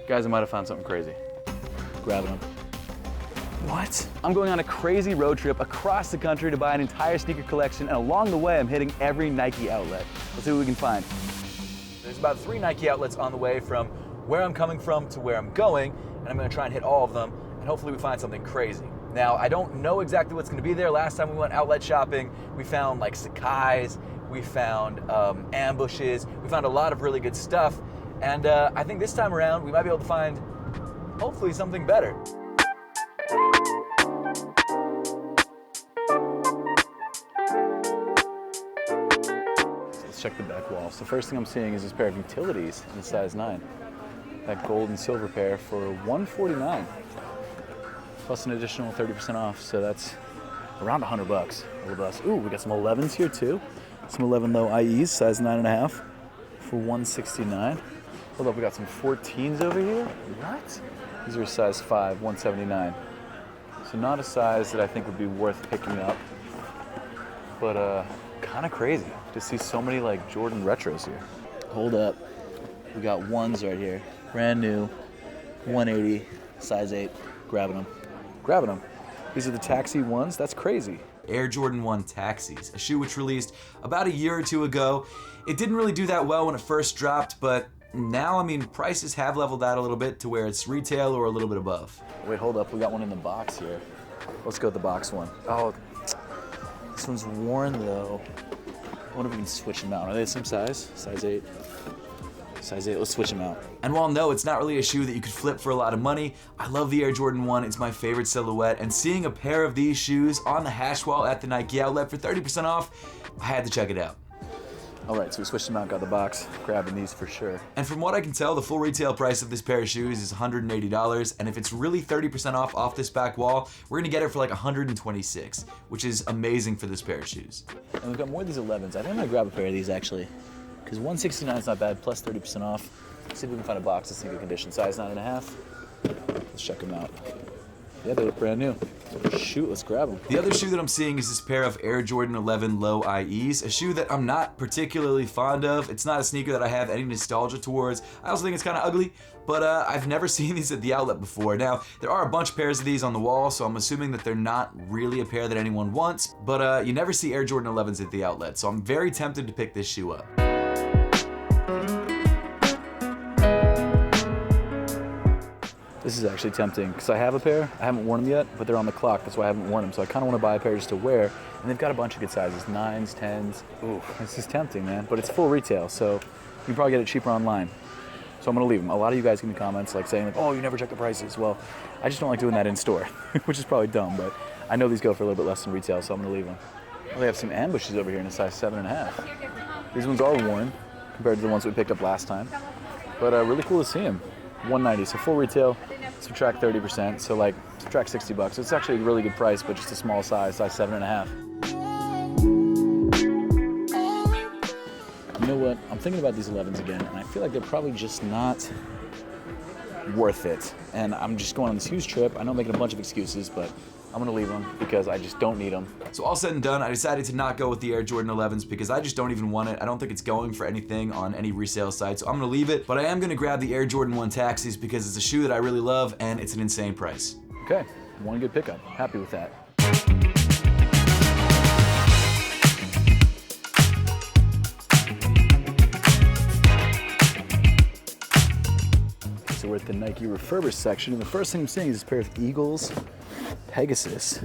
Guys, I might have found something crazy. Grabbing them. What? I'm going on a crazy road trip across the country to buy an entire sneaker collection, and along the way, I'm hitting every Nike outlet. Let's see what we can find. There's about 3 Nike outlets on the way from where I'm coming from to where I'm going, and I'm gonna try and hit all of them, and hopefully we find something crazy. Now, I don't know exactly what's gonna be there. Last time we went outlet shopping, we found like Sakai's, we found ambushes, we found a lot of really good stuff, and I think this time around, we might be able to find, hopefully, something better. Let's check the back wall. So first thing I'm seeing is this pair of utilities in size 9. That gold and silver pair for $149, plus an additional 30% off. So that's around $100 a little bus. Ooh, we got some 11s here too. Some 11 low IEs, size 9.5 for $169. Hold up, we got some 14s over here. What? These are size 5, $179. So not a size that I think would be worth picking up, but kind of crazy to see so many like Jordan retros here. Hold up, we got 1s right here, brand new, 180, size 8, grabbing them. Grabbing them. These are the taxi 1s, that's crazy. Air Jordan 1 Taxis, a shoe which released about a year or two ago. It didn't really do that well when it first dropped, but now, I mean, prices have leveled out a little bit to where it's retail or a little bit above. Wait, hold up, we got one in the box here. Let's go with the box one. Oh, this one's worn though. I wonder if we can switch them out. Are they the same size? Size 8? Size 8, let's switch them out. And while no, it's not really a shoe that you could flip for a lot of money, I love the Air Jordan 1, it's my favorite silhouette, and seeing a pair of these shoes on the hash wall at the Nike outlet for 30% off, I had to check it out. All right, so we switched them out, got the box, grabbing these for sure. And from what I can tell, the full retail price of this pair of shoes is $180, and if it's really 30% off this back wall, we're gonna get it for like $126, which is amazing for this pair of shoes. And we've got more of these 11s. I think I'm gonna grab a pair of these actually, because $169 is not bad, plus 30% off. Let's see if we can find a box that's in good condition. Size 9.5. Let's check them out. Yeah, they look brand new. Shoot, let's grab them. The other shoe that I'm seeing is this pair of Air Jordan 11 low IEs, a shoe that I'm not particularly fond of. It's not a sneaker that I have any nostalgia towards. I also think it's kind of ugly, but I've never seen these at the outlet before. Now, there are a bunch of pairs of these on the wall, so I'm assuming that they're not really a pair that anyone wants, but you never see Air Jordan 11s at the outlet, so I'm very tempted to pick this shoe up. This is actually tempting because I have a pair. I haven't worn them yet, but they're on the clock. That's why I haven't worn them. So I kind of want to buy a pair just to wear. And they've got a bunch of good sizes, 9s, 10s. Ooh, this is tempting, man. But it's full retail, so you can probably get it cheaper online. So I'm going to leave them. A lot of you guys give me comments like saying, like, oh, you never check the prices. Well, I just don't like doing that in store, which is probably dumb. But I know these go for a little bit less than retail, so I'm going to leave them. Well, they have some ambushes over here in a size 7.5. These ones are worn compared to the ones that we picked up last time. But really cool to see them. $190, so full retail, subtract 30%, so like subtract $60. It's actually a really good price, but just a small size 7.5. You know what? I'm thinking about these 11s again, and I feel like they're probably just not worth it. And I'm just going on this huge trip. I know I'm making a bunch of excuses, but I'm gonna leave them because I just don't need them. So all said and done, I decided to not go with the Air Jordan 11s because I just don't even want it. I don't think it's going for anything on any resale site, so I'm gonna leave it. But I am gonna grab the Air Jordan 1 Taxis because it's a shoe that I really love and it's an insane price. Okay, one good pickup. Happy with that. So we're at the Nike refurbished section, and the first thing I'm seeing is this pair of Eagles Pegasus.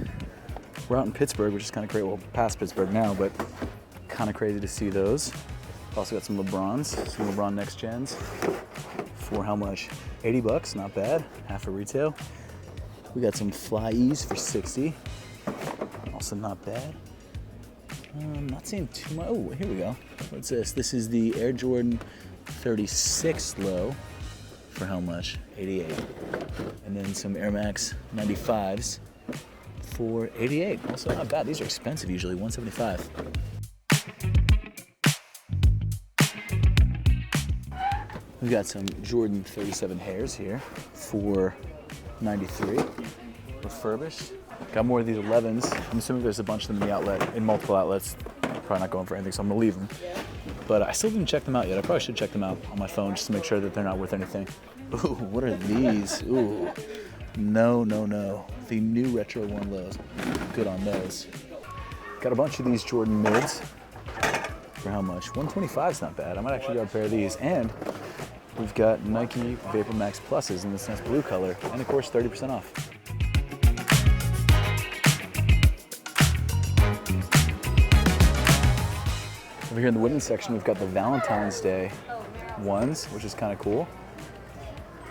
We're out in Pittsburgh, which is kind of great. Well, past Pittsburgh now, but kind of crazy to see those. Also got some LeBrons, some LeBron Next Gens. For how much? $80, not bad. Half a retail. We got some Fly-E's for $60. Also not bad. I'm not seeing too much. Oh, here we go. What's this? This is the Air Jordan 36 low. For how much? $88. And then some Air Max 95s for $88. Also not bad. These are expensive usually, $175. We've got some Jordan 37 hairs here for $93. Refurbished. Got more of these 11s. I'm assuming there's a bunch of them in the outlet, in multiple outlets. Probably not going for anything, so I'm gonna leave them. But I still didn't check them out yet. I probably should check them out on my phone just to make sure that they're not worth anything. Ooh, what are these? Ooh, no, no, no. The new Retro 1 lows. Good on those. Got a bunch of these Jordan mids. For how much? 125 is not bad. I might actually grab a pair of these. And we've got Nike Vapor Max Pluses in this nice blue color. And of course, 30% off. Over here in the women's section, we've got the Valentine's Day ones, which is kind of cool.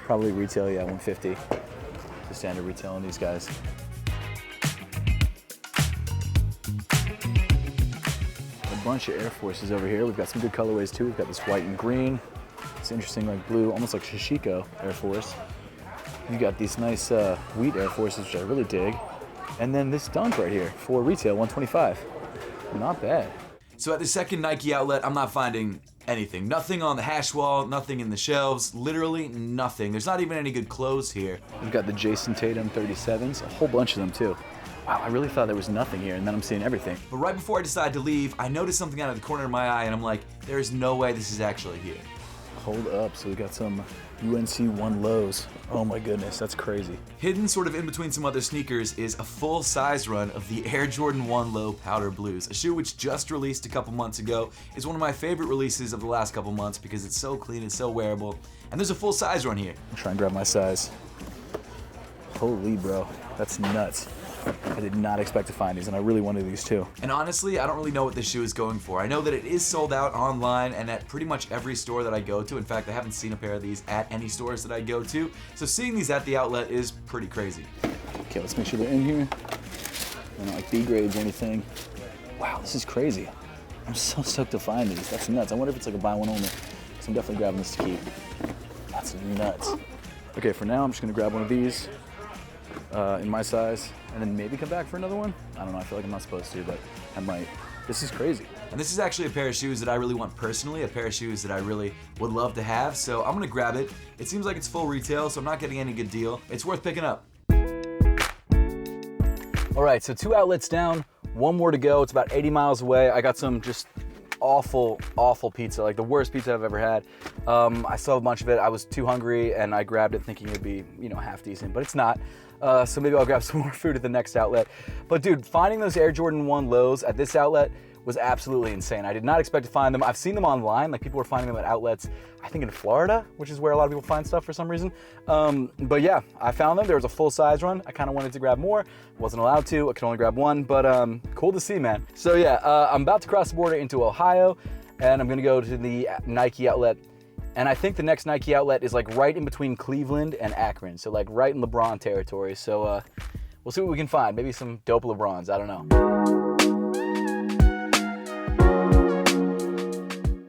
Probably retail, yeah, 150. The standard retail on these guys. A bunch of Air Forces over here. We've got some good colorways too. We've got this white and green. It's interesting, like blue, almost like Shishiko Air Force. You've got these nice wheat Air Forces, which I really dig. And then this Dunk right here for retail, 125. Not bad. So at the second Nike outlet, I'm not finding anything. Nothing on the hash wall, nothing in the shelves, literally nothing. There's not even any good clothes here. We've got the Jason Tatum 37s, a whole bunch of them too. Wow, I really thought there was nothing here, and then I'm seeing everything. But right before I decide to leave, I noticed something out of the corner of my eye, and I'm like, there is no way this is actually here. Hold up, so we got some UNC 1 lows. Oh my goodness, that's crazy. Hidden sort of in between some other sneakers is a full size run of the Air Jordan 1 Low Powder Blues, a shoe which just released a couple months ago. It's one of my favorite releases of the last couple months because it's so clean and so wearable. And there's a full size run here. I'll try and grab my size. Holy bro, that's nuts. I did not expect to find these, and I really wanted these too. And honestly, I don't really know what this shoe is going for. I know that it is sold out online and at pretty much every store that I go to. In fact, I haven't seen a pair of these at any stores that I go to. So seeing these at the outlet is pretty crazy. Okay, let's make sure they're in here. They're not like B grades or anything. Wow, this is crazy. I'm so stoked to find these. That's nuts. I wonder if it's like a buy one only. So I'm definitely grabbing this to keep. That's nuts. Okay, for now, I'm just gonna grab one of these in my size, and then maybe come back for another one. I don't know, I feel like I'm not supposed to, but I might. This is crazy. And this is actually a pair of shoes that I really want personally, a pair of shoes that I really would love to have, so I'm gonna grab it. It seems like it's full retail, so I'm not getting any good deal. It's worth picking up. All right, so 2 outlets down, 1 more to go. It's about 80 miles away. I got some just awful pizza, like the worst pizza I've ever had. I saw a bunch of it. I was too hungry, and I grabbed it thinking it'd be, half decent, but it's not. So maybe I'll grab some more food at the next outlet. But dude, finding those Air Jordan 1 lows at this outlet was absolutely insane. I did not expect to find them. I've seen them online, like people were finding them at outlets, I think in Florida, which is where a lot of people find stuff for some reason. But yeah, I found them. There was a full size run. I kind of wanted to grab more. Wasn't allowed to. I could only grab one, but cool to see, man. So yeah, I'm about to cross the border into Ohio, and I'm gonna go to the Nike outlet. And I think the next Nike outlet is like right in between Cleveland and Akron. So like right in LeBron territory. So we'll see what we can find. Maybe some dope LeBrons, I don't know.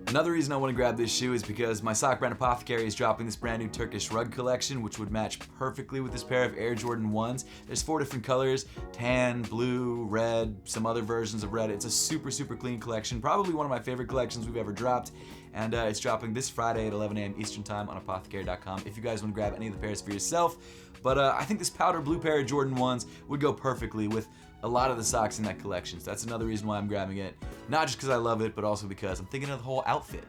Another reason I want to grab this shoe is because my sock brand Apothecary is dropping this brand new Turkish rug collection, which would match perfectly with this pair of Air Jordan 1s. There's 4 different colors: tan, blue, red, some other versions of red. It's a super clean collection, probably one of my favorite collections we've ever dropped. And it's dropping this Friday at 11 a.m. Eastern Time on apothecary.com if you guys want to grab any of the pairs for yourself. But I think this powder blue pair of Jordan 1s would go perfectly with a lot of the socks in that collection. So that's another reason why I'm grabbing it. Not just because I love it, but also because I'm thinking of the whole outfit.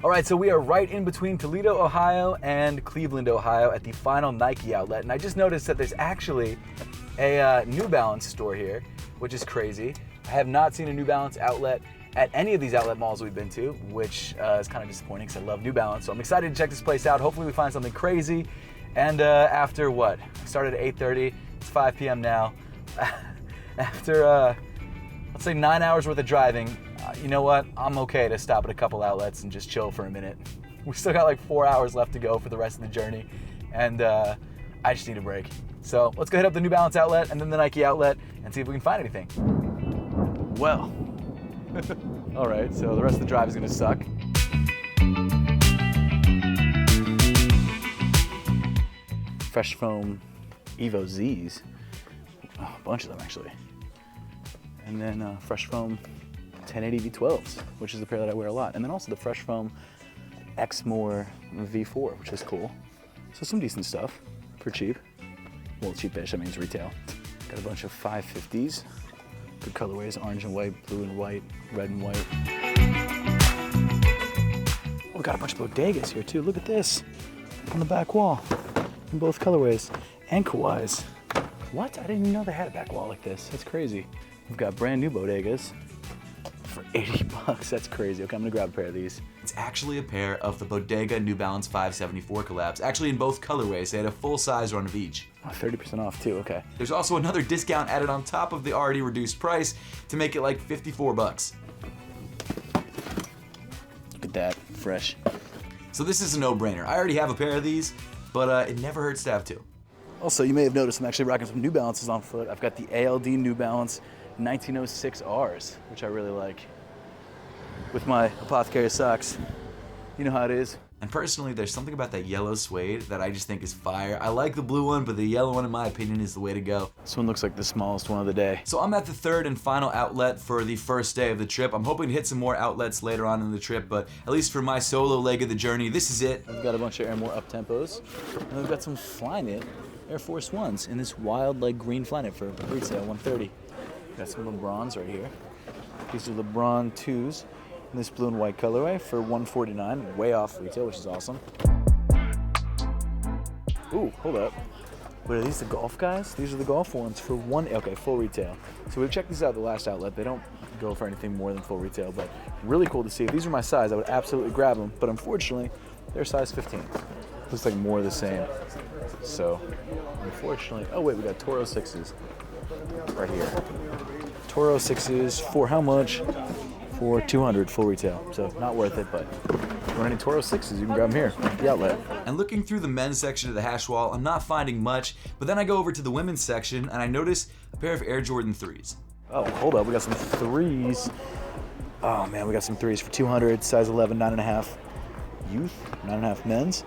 All right, so we are right in between Toledo, Ohio and Cleveland, Ohio at the final Nike outlet. And I just noticed that there's actually a New Balance store here, which is crazy. I have not seen a New Balance outlet at any of these outlet malls we've been to, which is kind of disappointing because I love New Balance. So I'm excited to check this place out. Hopefully we find something crazy. And after what? I started at 8:30, it's 5 p.m. now. After, let's say 9 hours worth of driving, you know what? I'm okay to stop at a couple outlets and just chill for a minute. We still got like 4 hours left to go for the rest of the journey. And I just need a break. So let's go hit up the New Balance outlet and then the Nike outlet and see if we can find anything. Well, all right, so the rest of the drive is gonna suck. Fresh Foam Evo Zs, oh, a bunch of them actually. And then Fresh Foam 1080 V12s, which is the pair that I wear a lot. And then also the Fresh Foam Exmore V4, which is cool. So some decent stuff for cheap. Well, cheapish, I mean it's retail. Got a bunch of 550s. Good colorways, orange and white, blue and white, red and white. we got a bunch of bodegas here too. Look at this on the back wall in both colorways and Kawais. What? I didn't even know they had a back wall like this. That's crazy. We've got brand new bodegas for 80 bucks. That's crazy. Okay, I'm gonna grab a pair of these. It's actually a pair of the Bodega New Balance 574 collabs, actually in both colorways. They had a full size run of each. Oh, 30% off too, okay. There's also another discount added on top of the already reduced price to make it like 54 bucks. Look at that, fresh. So this is a no-brainer. I already have a pair of these, but it never hurts to have two. Also, you may have noticed I'm actually rocking some New Balances on foot. I've got the ALD New Balance 1906Rs, which I really like. With my Apothecary socks. You know how it is. And personally, there's something about that yellow suede that I just think is fire. I like the blue one, but the yellow one, in my opinion, is the way to go. This one looks like the smallest one of the day. So I'm at the third and final outlet for the first day of the trip. I'm hoping to hit some more outlets later on in the trip, but at least for my solo leg of the journey, this is it. We've got a bunch of Air More up-tempos, and we've got some Flyknit Air Force Ones in this wild, like, green Flyknit for retail, $130. Got some LeBrons right here. These are LeBron 2s in this blue and white colorway for $149, way off retail, which is awesome. Ooh, hold up. Wait, are these the golf guys? These are the golf ones for okay, full retail. So we've checked these out at the last outlet. They don't go for anything more than full retail, but really cool to see. If these were my size, I would absolutely grab them, but unfortunately, they're size 15. Looks like more of the same. So, unfortunately, oh wait, we got Toro 6s right here. Toro 6s for how much? For $200 full retail. So not worth it, but if you want any Toro 6s, you can grab them here at the outlet. And looking through the men's section of the hash wall, I'm not finding much, but then I go over to the women's section and I notice a pair of Air Jordan 3s. Oh, hold up, we got some 3s. Oh man, we got some 3s for $200, size 11, 9.5 youth, 9.5 men's.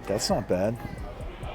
That's not bad.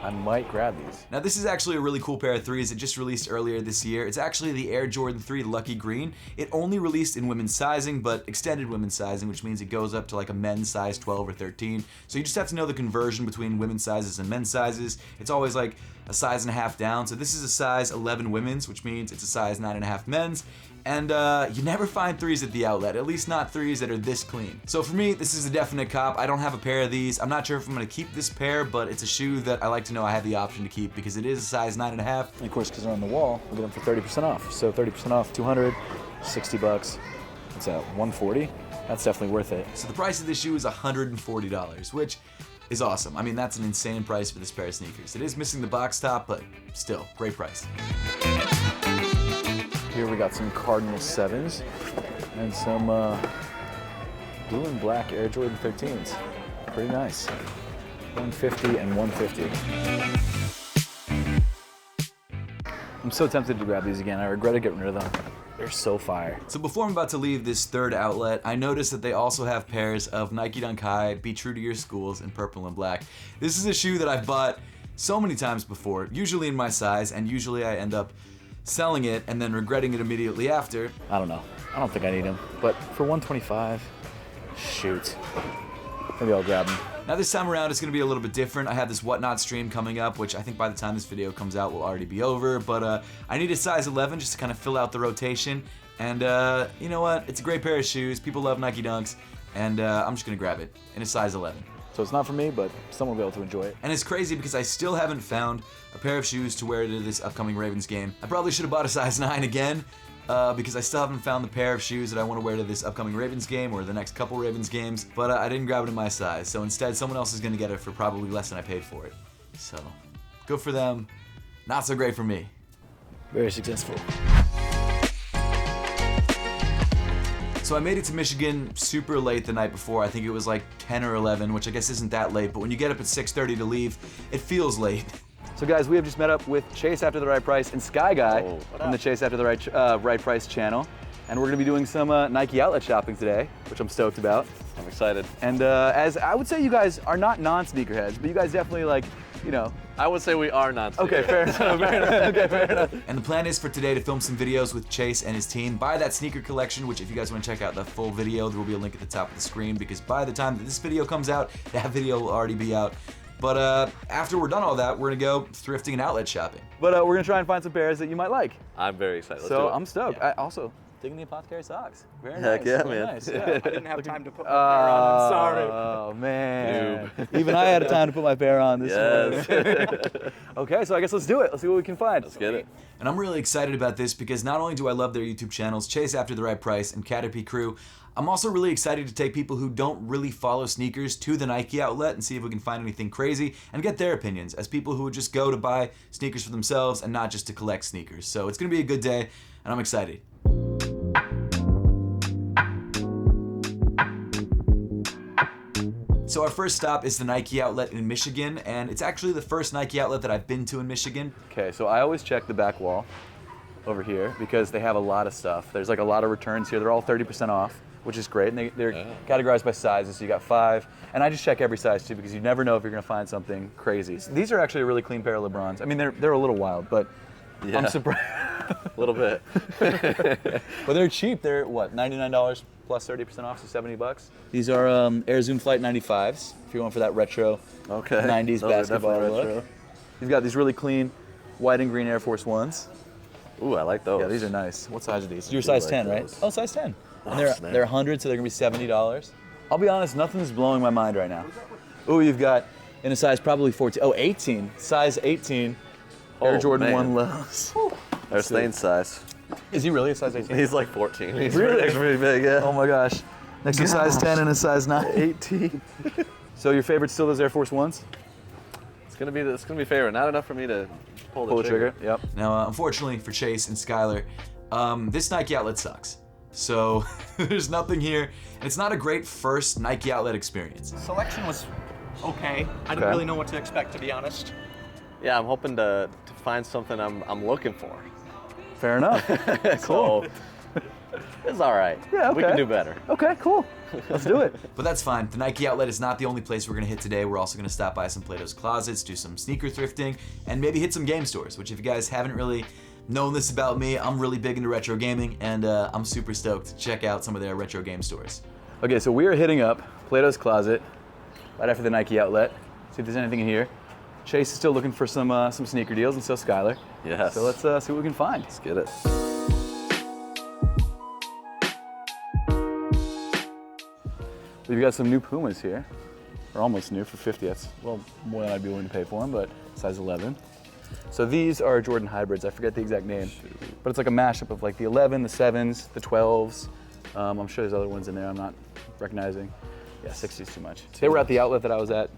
I might grab these. Now this is actually a really cool pair of 3s. It just released earlier this year. It's actually the Air Jordan 3 Lucky Green. It only released in women's sizing, but extended women's sizing, which means it goes up to like a men's size 12 or 13. So you just have to know the conversion between women's sizes and men's sizes. It's always like a size and a half down. So this is a size 11 women's, which means it's a size 9.5 men's. And you never find 3s at the outlet, at least not 3s that are this clean. So for me, this is a definite cop. I don't have a pair of these. I'm not sure if I'm gonna keep this pair, but it's a shoe that I like to know I have the option to keep because it is a size 9.5. And of course, because they're on the wall, we get them for 30% off. So 30% off, 200, 60 bucks. What's that, 140? That's definitely worth it. So the price of this shoe is $140, which is awesome. I mean, that's an insane price for this pair of sneakers. It is missing the box top, but still, great price. Here we got some Cardinal 7s and some blue and black Air Jordan 13s. Pretty nice. 150 and 150. I'm so tempted to grab these again. I regretted getting rid of them. They're so fire. So before I'm about to leave this third outlet, I noticed that they also have pairs of Nike Dunk High, Be True to Your Schools in purple and black. This is a shoe that I've bought so many times before, usually in my size, and usually I end up selling it and then regretting it immediately after. I don't know. I don't think I need them. But for 125, shoot. Maybe I'll grab them. Now this time around it's going to be a little bit different. I have this Whatnot stream coming up, which I think by the time this video comes out will already be over, but I need a size 11 just to kind of fill out the rotation. And you know what? It's a great pair of shoes. People love Nike Dunks, and I'm just going to grab it in a size 11. So it's not for me, but someone will be able to enjoy it. And it's crazy because I still haven't found a pair of shoes to wear to this upcoming Ravens game. I probably should have bought a size 9 again, because I still haven't found the pair of shoes that I want to wear to this upcoming Ravens game or the next couple Ravens games, but I didn't grab it in my size. So instead, someone else is going to get it for probably less than I paid for it. So, good for them. Not so great for me. Very successful. So I made it to Michigan super late the night before. I think it was like 10 or 11, which I guess isn't that late, but when you get up at 6:30 to leave, it feels late. So guys, we have just met up with Chase After the Right Price and Sky Guy from the Chase After the Right Price channel. And we're gonna be doing some Nike outlet shopping today, which I'm stoked about. I'm excited. And as I would say, you guys are not non-sneakerheads, but you guys definitely like, you know. I would say we are not. Okay, fair enough, fair enough. Okay, fair enough. And the plan is for today to film some videos with Chase and his team. Buy that sneaker collection, which if you guys want to check out the full video, there will be a link at the top of the screen because by the time that this video comes out, that video will already be out. But after we're done all that, we're gonna go thrifting and outlet shopping. But we're gonna try and find some pairs that you might like. I'm very excited. Let's So do it. I'm stoked. Yeah. Also, Digging the apothecary socks. Very Heck nice. yeah, very man. Nice. Yeah. I didn't have time to put my pair on. I'm sorry. Oh man. Even I had time to put my pair on this morning. Okay, so I guess let's do it. Let's see what we can find. Let's get it. And I'm really excited about this because not only do I love their YouTube channels, Chase After the Right Price and Caterpie Crew, I'm also really excited to take people who don't really follow sneakers to the Nike outlet and see if we can find anything crazy and get their opinions as people who would just go to buy sneakers for themselves and not just to collect sneakers. So it's going to be a good day, and I'm excited. So our first stop is the Nike outlet in Michigan, and it's actually the first Nike outlet that I've been to in Michigan. Okay, so I always check the back wall over here because they have a lot of stuff. There's like a lot of returns here. They're all 30% off, which is great. And they're categorized by sizes. So you got 5. And I just check every size too because you never know if you're going to find something crazy. So these are actually a really clean pair of LeBrons. I mean, they're a little wild, but Yeah. I'm surprised. A little bit. But they're cheap. They're what, $99 plus 30% off, so $70. These are Air Zoom Flight 95s. If you're going for that retro Okay. 90s Those are basketball definitely look. retro. He's got these really clean white and green Air Force Ones. Ooh, I like those. Yeah, these are nice. What size are these? You're do size like 10, right? those. Oh, size 10. Oh, And they're snap. 100, so they're gonna be $70. I'll be honest, nothing's blowing my mind right now. Ooh, you've got in a size probably 14. Oh, 18. Size 18. Air Oh, Jordan man. 1 lows. They're Stain size. Is he really a size 18? He's like 14. He's Really? pretty big, yeah. Oh my gosh. Next to size 10 and a size 9. 18. So your favorite still those Air Force Ones? It's gonna be favorite. Not enough for me to pull Pull the trigger. Yep. Now, unfortunately for Chase and Skylar, this Nike outlet sucks. So there's nothing here, and it's not a great first Nike outlet experience. Selection was okay. I Okay. didn't really know what to expect, to be honest. Yeah, I'm hoping to find something I'm looking for. Fair enough. So it's all right. Yeah, We okay. can do better. Okay, cool. Let's do it. But that's fine. The Nike outlet is not the only place we're gonna hit today. We're also gonna stop by some Platos Closets, do some sneaker thrifting, and maybe hit some game stores, which if you guys haven't really known this about me, I'm really big into retro gaming, and I'm super stoked to check out some of their retro game stores. Okay, so we are hitting up Platos Closet right after the Nike outlet. See if there's anything in here. Chase is still looking for some sneaker deals, and so Skylar. Yes. So let's see what we can find. Let's get it. We've got some new Pumas here. They're almost new for 50. That's well more than I'd be willing to pay for them, but size 11. So these are Jordan hybrids. I forget the exact name, but it's like a mashup of like the 11, the 7s, the 12s. I'm sure there's other ones in there I'm not recognizing. Yeah, 60 is too much. They were at the outlet that I was at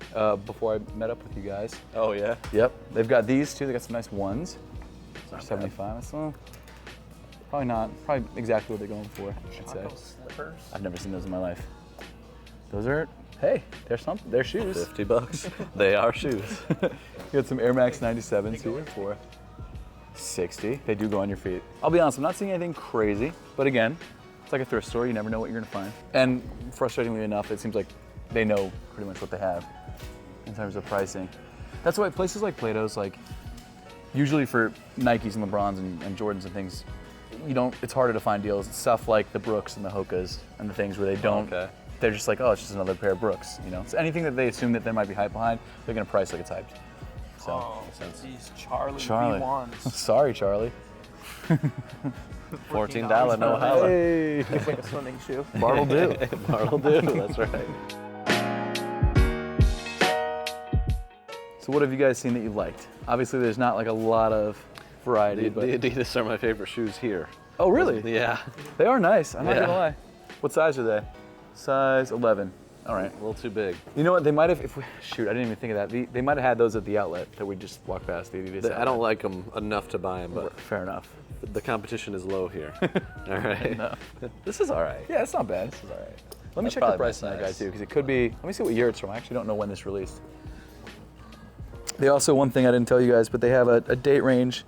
before I met up with you guys. Oh yeah. Yep. They've got these too. They got some nice ones. For 75. That's probably exactly what they're going for, I'd say. Slippers. I've never seen those in my life. Those are, hey, they're something. They're shoes. $50. They are shoes. You got some Air Max 97s here for 60. They do go on your feet. I'll be honest, I'm not seeing anything crazy, but again, it's like a thrift store. You never know what you're gonna find. And frustratingly enough, it seems like they know pretty much what they have in terms of pricing. That's why places like Plato's, like usually for Nikes and LeBrons and Jordans and things, it's harder to find deals. It's stuff like the Brooks and the Hokas and the things where they don't, Okay. they're just like, oh, it's just another pair of Brooks, you know? So anything that they assume that there might be hype behind, they're gonna price like it's hyped. So, Oh, these Charlie Charlie. V1s. sorry, Charlie. $14 no holler. Hey, It's like a swimming shoe. Bart'll do. Bart'll do. That's right. So what have you guys seen that you liked? Obviously, there's not like a lot of variety, but The Adidas are my favorite shoes here. oh, really? Yeah. They are nice. I'm not Yeah. gonna lie. What size are they? Size 11. All right. A little too big. You know what? They might have. Shoot, I didn't even think of that. They might have had those at the outlet that we just walked past. The Adidas. I outlet. don't like them enough to buy them, but Fair enough. the competition is low here. All right. No. This is all right. Yeah, it's not bad. This is all right. Let me That's check the probably price my on that guy size. too, because it could be. Let me see what year it's from. I actually don't know when this released. They also, one thing I didn't tell you guys, but they have a date range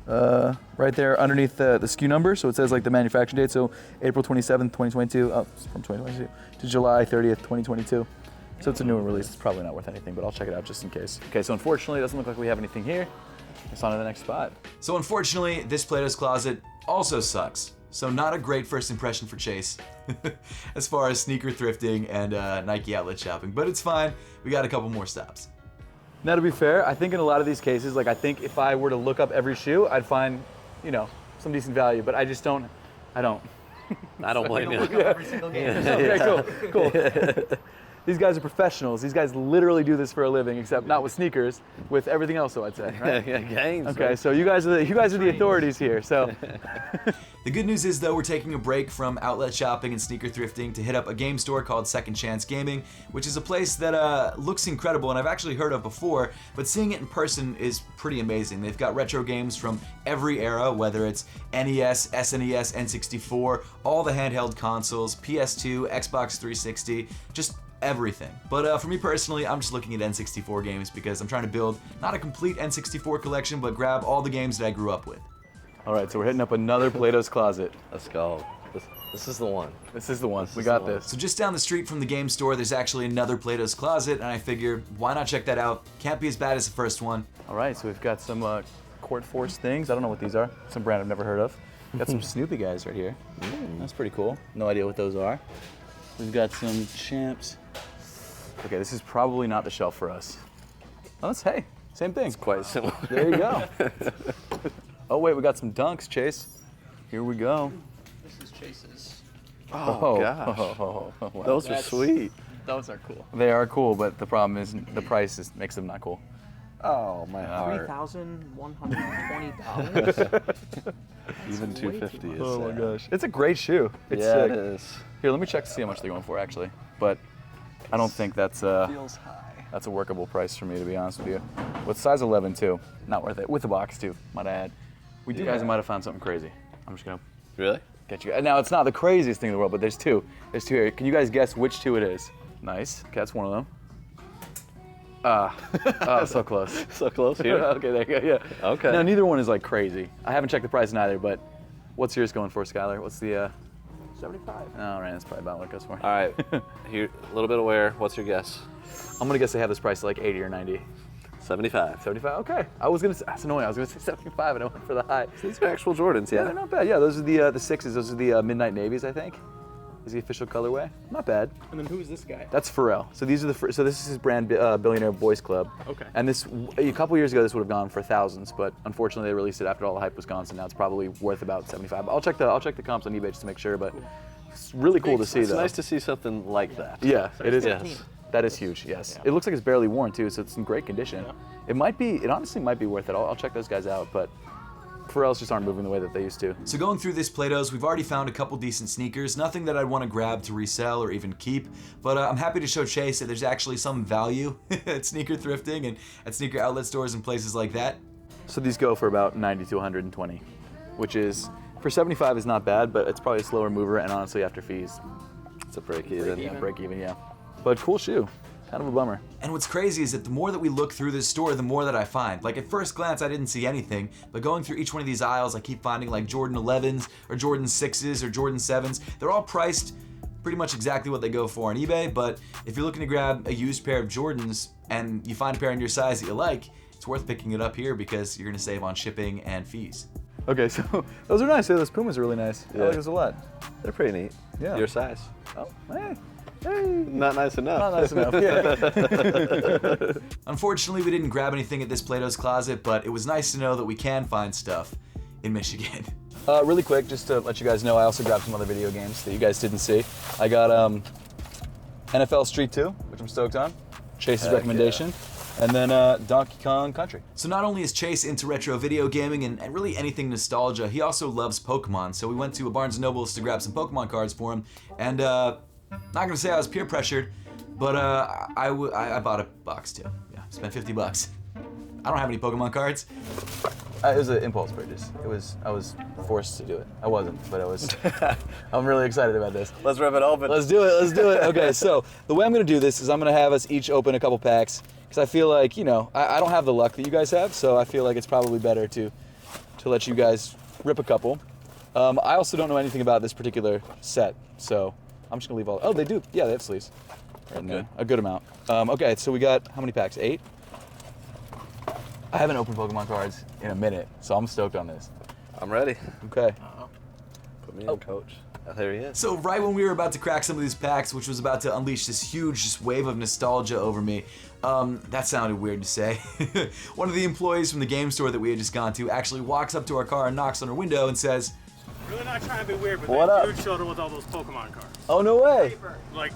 right there underneath the SKU number. So it says like the manufacturing date. So April 27th, 2022, it's from 2022 to July 30th, 2022. So it's a newer release. It's probably not worth anything, but I'll check it out just in case. Okay, so unfortunately, it doesn't look like we have anything here. It's on to the next spot. So unfortunately, this Platos Closet also sucks. So not a great first impression for Chase as far as sneaker thrifting and Nike outlet shopping, but it's fine. We got a couple more stops. Now, to be fair, I think in a lot of these cases, like I think if I were to look up every shoe, I'd find, some decent value, but I just don't, I don't blame you. Every single game. Okay, cool. These guys are professionals. These guys literally do this for a living, except not with sneakers, with everything else, so I'd say, right? Games. Okay, so you guys are the authorities here. So The good news is, though, we're taking a break from outlet shopping and sneaker thrifting to hit up a game store called Second Chance Gaming, which is a place that looks incredible and I've actually heard of before, but seeing it in person is pretty amazing. They've got retro games from every era, whether it's NES, SNES, N64, all the handheld consoles, PS2, Xbox 360, just everything. But for me personally, I'm just looking at N64 games because I'm trying to build not a complete N64 collection, but grab all the games that I grew up with. all right, so we're hitting up another Platos Closet. Let's go. This is the one. This is the one. We is got the one. this. So just down the street from the game store, there's actually another Platos Closet, and I figure, why not check that out? Can't be as bad as the first one. All right, so we've got some Court Force things. I don't know what these are. Some brand I've never heard of. Got some Snoopy guys right here. That's pretty cool. No idea what those are. We've got some Champs. Okay, this is probably not the shelf for us. Oh, that's, hey, same thing. Quite similar. There you go. Oh wait, we got some Dunks, Chase. Here we go. This is Chase's. Oh, gosh. Wow. Those are That's- sweet. Those are cool. They are cool, but the problem is the price makes them not cool. Oh, my heart. $3,120. Even That's way too 250 is. Oh my sad. gosh, it's a great shoe. It's Yeah, sick. it is. Here, let me check to see how much they're going for actually. But I don't think that's Feels high. that's a workable price for me, to be honest with you. With size 11 too, not worth it. With the box too, might I add. We do guys might have found something crazy. I'm just gonna Really? get you. Now it's not the craziest thing in the world, but there's two. There's two here. Can you guys guess which two it is? Nice. Okay, that's one of them. So close. So close here. Okay, there you go. Yeah. Okay. Now neither one is like crazy. I haven't checked the price neither, but what's yours going for, Skylar? What's the? 75. Oh, right, that's probably about what it goes for. All right. Here, a little bit aware. What's your guess? I'm gonna guess they have this price at like 80 or 90. 75. 75. Okay. I was gonna say, that's annoying. I was gonna say 75, and I went for the high. These are actual Jordans, Yeah, yeah. they're not bad. Yeah, those are the sixes. Those are the midnight navies, I think. Is the official colorway? Not bad. And then who's this guy? That's Pharrell. So these are so this is his brand, Billionaire Boys Club. Okay. And this, a couple years ago, this would have gone for thousands, but unfortunately they released it after all the hype was gone, so now it's probably worth about 75. I'll check the comps on eBay just to make sure, but it's really cool to see It's though. nice to see something like that. Yeah, it is. Yes. That is huge. Yes. It looks like it's barely worn too, so it's in great condition. Yeah. It honestly might be worth it. I'll check those guys out, but Pharrells just aren't moving the way that they used to. So going through this Platos, we've already found a couple decent sneakers, nothing that I'd want to grab to resell or even keep, but I'm happy to show Chase that there's actually some value at sneaker thrifting and at sneaker outlet stores and places like that. So these go for about 90 to 120, which is, for 75 is not bad, but it's probably a slower mover, and honestly after fees, It's a break even. yeah, break even, yeah. But cool shoe, kind of a bummer. And what's crazy is that the more that we look through this store, the more that I find. Like at first glance, I didn't see anything, but going through each one of these aisles, I keep finding like Jordan 11s or Jordan 6s or Jordan 7s. They're all priced pretty much exactly what they go for on eBay, but if you're looking to grab a used pair of Jordans and you find a pair in your size that you like, it's worth picking it up here because you're gonna save on shipping and fees. Okay, so those are nice. Yeah, those Pumas are really nice. I Yeah. like those a lot. They're pretty neat. Yeah. Your size. Oh, hey, Not nice enough. not nice enough. Yeah. Unfortunately, we didn't grab anything at this Platos Closet, but it was nice to know that we can find stuff in Michigan. Really quick, just to let you guys know, I also grabbed some other video games that you guys didn't see. I got NFL Street 2, which I'm stoked on. Chase's Heck recommendation. And then Donkey Kong Country. So not only is Chase into retro video gaming and really anything nostalgia, he also loves Pokemon. So we went to a Barnes & Noble's to grab some Pokemon cards for him. And not gonna say I was peer pressured, but I bought a box too. Yeah, spent 50 bucks. I don't have any Pokemon cards. It was an impulse purchase. I was forced to do it. I wasn't, but I was. I'm really excited about this. Let's rip it open. Let's do it. Let's do it. Okay, so the way I'm gonna do this is I'm gonna have us each open a couple packs because I feel like I don't have the luck that you guys have, so I feel like it's probably better to let you guys rip a couple. I also don't know anything about this particular set, so I'm just gonna leave all. Oh, they do. Yeah, they have sleeves. Okay. A good amount. Okay, so we got how many packs? 8. I haven't opened Pokemon cards in a minute, so I'm stoked on this. I'm ready. Okay. Put me in, coach. Oh, there he is. So right when we were about to crack some of these packs, which was about to unleash this huge just wave of nostalgia over me, that sounded weird to say. One of the employees from the game store that we had just gone to actually walks up to our car and knocks on our window and says, Really not trying to be weird, but What that up? dude showed up with all those Pokemon cards. Oh, no way. Like,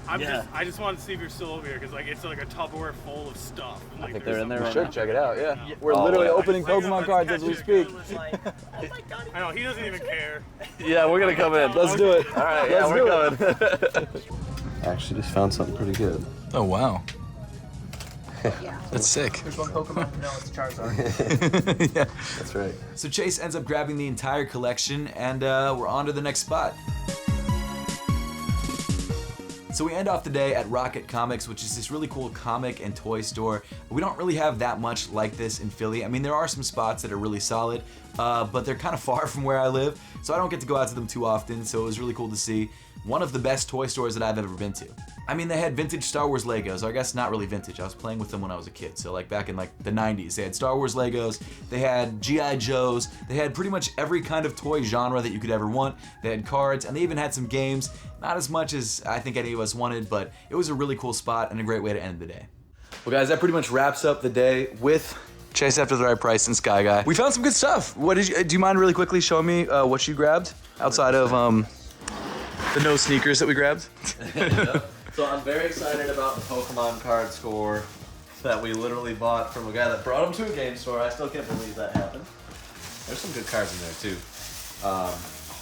I just wanted to see if you're still over here, because like it's like a Tupperware full of stuff. And, like, I think there's they're in there some- We right should check it out, yeah. We're Oh, literally yeah. opening Pokemon cards as we speak. I know, he doesn't even care. Yeah, we're gonna come in. Let's do it. All right, Let's yeah, do we're coming. Actually, just found something pretty good. Oh, wow. That's sick. There's one Pokemon, no, it's Charizard. Yeah. That's right. So Chase ends up grabbing the entire collection, and we're on to the next spot. So we end off the day at Rocket Comics, which is this really cool comic and toy store. We don't really have that much like this in Philly. I mean, there are some spots that are really solid, but they're kind of far from where I live, so I don't get to go out to them too often, so it was really cool to see. One of the best toy stores that I've ever been to. I mean, they had vintage Star Wars Legos, or I guess not really vintage. I was playing with them when I was a kid, so like back in like the 90s. They had Star Wars Legos, they had G.I. Joes, they had pretty much every kind of toy genre that you could ever want. They had cards, and they even had some games. Not as much as I think any of us wanted, but it was a really cool spot and a great way to end the day. Well guys, that pretty much wraps up the day with Chase After the Right Price and Sky Guy. We found some good stuff. What did you, do you mind really quickly showing me what you grabbed outside of the no sneakers that we grabbed? So I'm very excited about the Pokemon card score that we literally bought from a guy that brought them to a game store. I still can't believe that happened. There's some good cards in there too.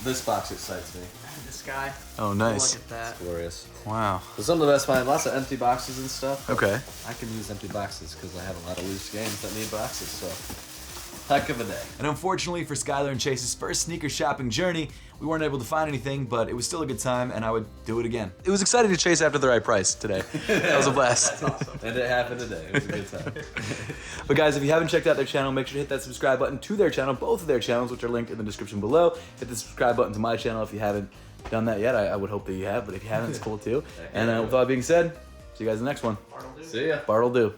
This box excites me. This guy. Oh, nice. Look at that. Glorious. Wow. So some of the best find, lots of empty boxes and stuff. Okay. I can use empty boxes because I have a lot of loose games that need boxes. So heck of a day. And unfortunately for Skylar and Chase's first sneaker shopping journey, we weren't able to find anything, but it was still a good time, and I would do it again. It was exciting to chase after the right price today. That was a blast. And it happened today. It was a good time. But guys, if you haven't checked out their channel, make sure to hit that subscribe button to their channel, both of their channels, which are linked in the description below. Hit the subscribe button to my channel if you haven't done that yet. I would hope that you have, but if you haven't, it's cool too. And with all that being said, see you guys in the next one. See ya. Bart'll do.